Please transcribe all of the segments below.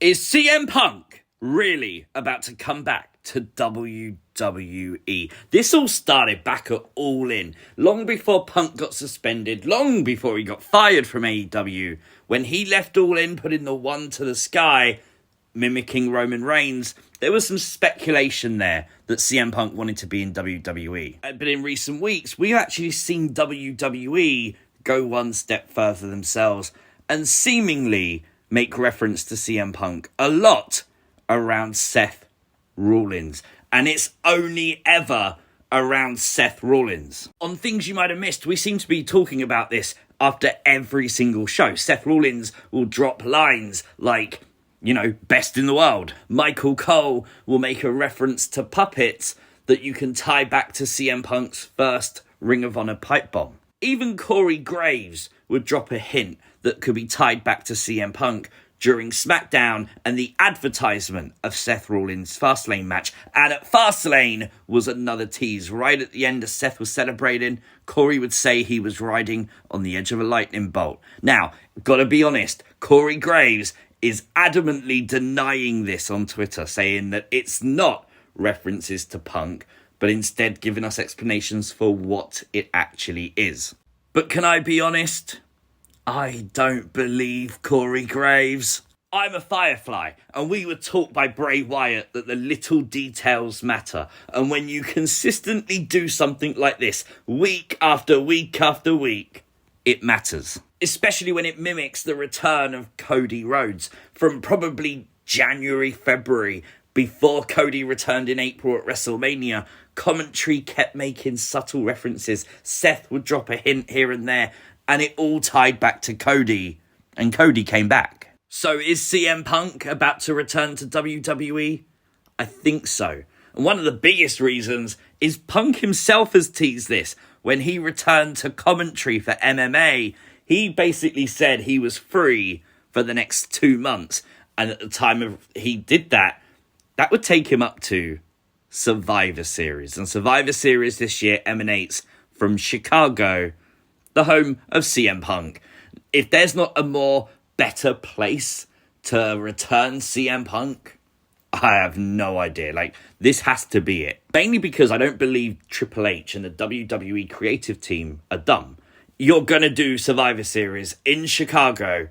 Is CM Punk really about to come back to WWE? This all started back at All In, long before Punk got suspended, long before he got fired from AEW. When he left All In, putting the one to the sky, mimicking Roman Reigns, there was some speculation there that CM Punk wanted to be in WWE. But in recent weeks, we've actually seen WWE go one step further themselves and seemingly make reference to CM Punk a lot around Seth Rollins. And it's only ever around Seth Rollins. On things you might have missed, we seem to be talking about this after every single show. Seth Rollins will drop lines like, best in the world. Michael Cole will make a reference to puppets that you can tie back to CM Punk's first Ring of Honor pipe bomb. Even Corey Graves would drop a hint that could be tied back to CM Punk during SmackDown and the advertisement of Seth Rollins' Fastlane match. And at Fastlane was another tease. Right at the end as Seth was celebrating, Corey would say he was riding on the edge of a lightning bolt. Now, gotta be honest, Corey Graves is adamantly denying this on Twitter, saying that it's not references to Punk, but instead giving us explanations for what it actually is. But can I be honest? I don't believe Corey Graves. I'm a Firefly, and we were taught by Bray Wyatt that the little details matter. And when you consistently do something like this, week after week after week, it matters. Especially when it mimics the return of Cody Rhodes from probably January, February, before Cody returned in April at WrestleMania. Commentary kept making subtle references. Seth would drop a hint here and there, and it all tied back to Cody, and Cody came back. So is CM Punk about to return to WWE? I think so. And one of the biggest reasons is Punk himself has teased this. When he returned to commentary for MMA, he basically said he was free for the next 2 months. And at the time he did that, that would take him up to Survivor Series. And Survivor Series this year emanates from Chicago, the home of CM Punk. If there's not a more better place to return CM Punk, I have no idea. This has to be it. Mainly because I don't believe Triple H and the WWE creative team are dumb. You're going to do Survivor Series in Chicago,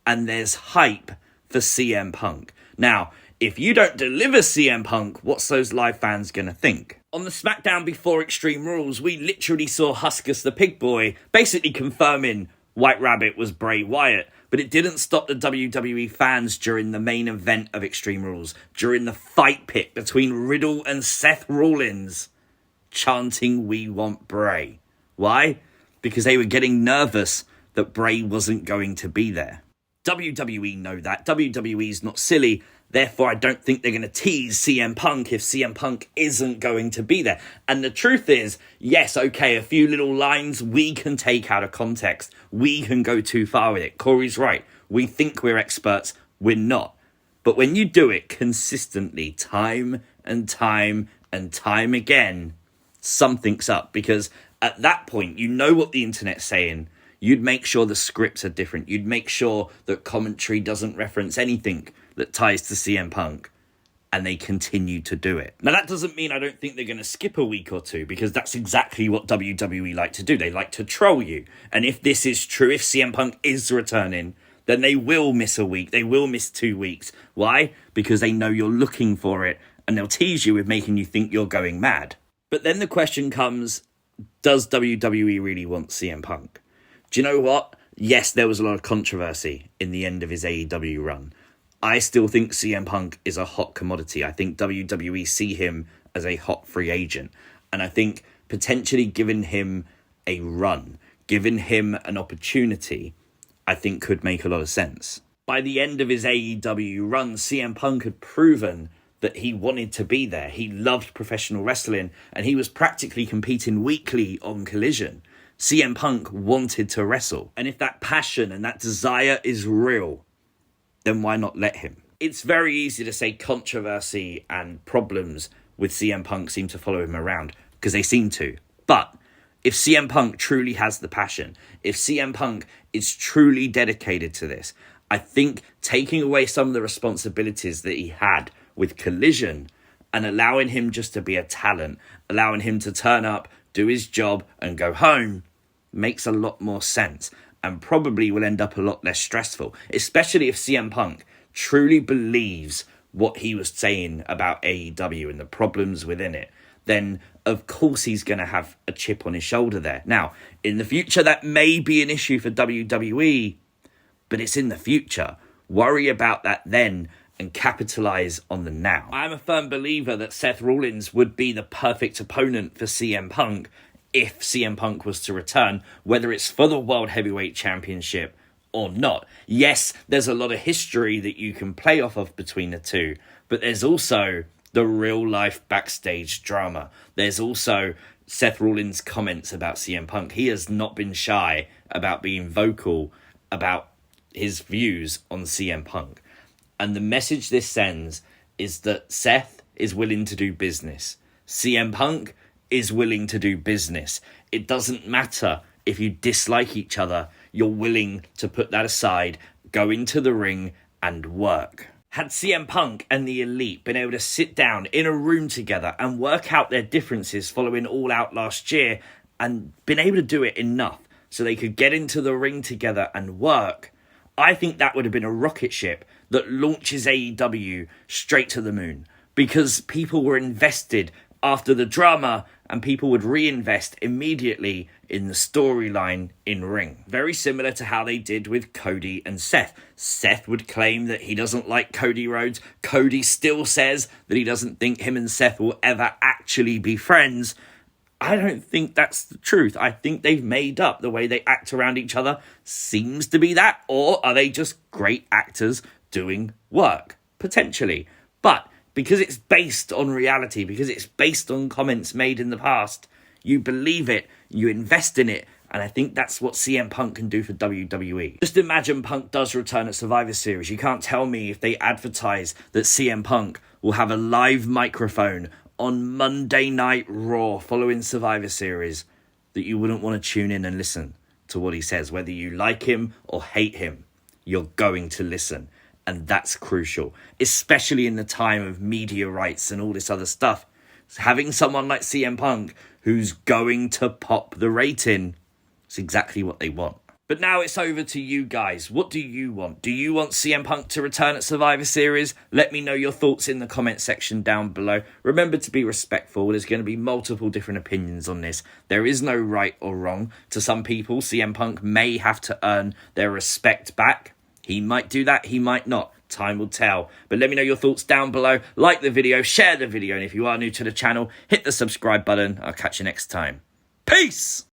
and there's hype for CM Punk. Now, if you don't deliver CM Punk, what's those live fans going to think? On the SmackDown before Extreme Rules, we literally saw Huskus the Pig Boy basically confirming White Rabbit was Bray Wyatt, but it didn't stop the WWE fans during the main event of Extreme Rules, during the fight pit between Riddle and Seth Rollins, chanting, "We want Bray." Why? Because they were getting nervous that Bray wasn't going to be there. WWE know that. WWE's not silly. Therefore, I don't think they're going to tease CM Punk if CM Punk isn't going to be there. And the truth is, yes, okay, a few little lines we can take out of context. We can go too far with it. Corey's right. We think we're experts. We're not. But when you do it consistently, time and time and time again, something's up. Because at that point, you know what the internet's saying. You'd make sure the scripts are different. You'd make sure that commentary doesn't reference anything that ties to CM Punk, and they continue to do it. Now, that doesn't mean I don't think they're going to skip a week or two, because that's exactly what WWE like to do. They like to troll you. And if this is true, if CM Punk is returning, then they will miss a week. They will miss 2 weeks. Why? Because they know you're looking for it, and they'll tease you with making you think you're going mad. But then the question comes, does WWE really want CM Punk? Do you know what? Yes, there was a lot of controversy in the end of his AEW run. I still think CM Punk is a hot commodity. I think WWE see him as a hot free agent. And I think potentially giving him a run, giving him an opportunity, I think could make a lot of sense. By the end of his AEW run, CM Punk had proven that he wanted to be there. He loved professional wrestling, and he was practically competing weekly on Collision. CM Punk wanted to wrestle. And if that passion and that desire is real, then why not let him? It's very easy to say controversy and problems with CM Punk seem to follow him around, because they seem to. But if CM Punk truly has the passion, if CM Punk is truly dedicated to this, I think taking away some of the responsibilities that he had with Collision and allowing him just to be a talent, allowing him to turn up, do his job and go home makes a lot more sense and probably will end up a lot less stressful, especially if CM Punk truly believes what he was saying about AEW and the problems within it. Then of course he's going to have a chip on his shoulder there. Now, in the future, that may be an issue for WWE, but it's in the future. Worry about that then and capitalize on the now. I'm a firm believer that Seth Rollins would be the perfect opponent for CM Punk if CM Punk was to return, whether it's for the World Heavyweight Championship or not. Yes, there's a lot of history that you can play off of between the two, but there's also the real life backstage drama. There's also Seth Rollins' comments about CM Punk. He has not been shy about being vocal about his views on CM Punk. And the message this sends is that Seth is willing to do business. CM Punk is willing to do business. It doesn't matter if you dislike each other. You're willing to put that aside, go into the ring and work. Had CM Punk and the Elite been able to sit down in a room together and work out their differences following All Out last year and been able to do it enough so they could get into the ring together and work, I think that would have been a rocket ship that launches AEW straight to the moon, because people were invested after the drama and people would reinvest immediately in the storyline in ring. Very similar to how they did with Cody and Seth. Seth would claim that he doesn't like Cody Rhodes. Cody still says that he doesn't think him and Seth will ever actually be friends. I don't think that's the truth. I think they've made up. The way they act around each other seems to be that. Or are they just great actors doing work? Potentially. But because it's based on reality, because it's based on comments made in the past, you believe it, you invest in it, and I think that's what CM Punk can do for WWE. Just imagine Punk does return at Survivor Series. You can't tell me if they advertise that CM Punk will have a live microphone on Monday Night Raw following Survivor Series that you wouldn't want to tune in and listen to what he says. Whether you like him or hate him, you're going to listen. And that's crucial, especially in the time of media rights and all this other stuff. Having someone like CM Punk who's going to pop the rating is exactly what they want. But now it's over to you guys. What do you want? Do you want CM Punk to return at Survivor Series? Let me know your thoughts in the comment section down below. Remember to be respectful. There's going to be multiple different opinions on this. There is no right or wrong. To some people, CM Punk may have to earn their respect back. He might do that, he might not. Time will tell. But let me know your thoughts down below. Like the video, share the video, and if you are new to the channel, hit the subscribe button. I'll catch you next time. Peace!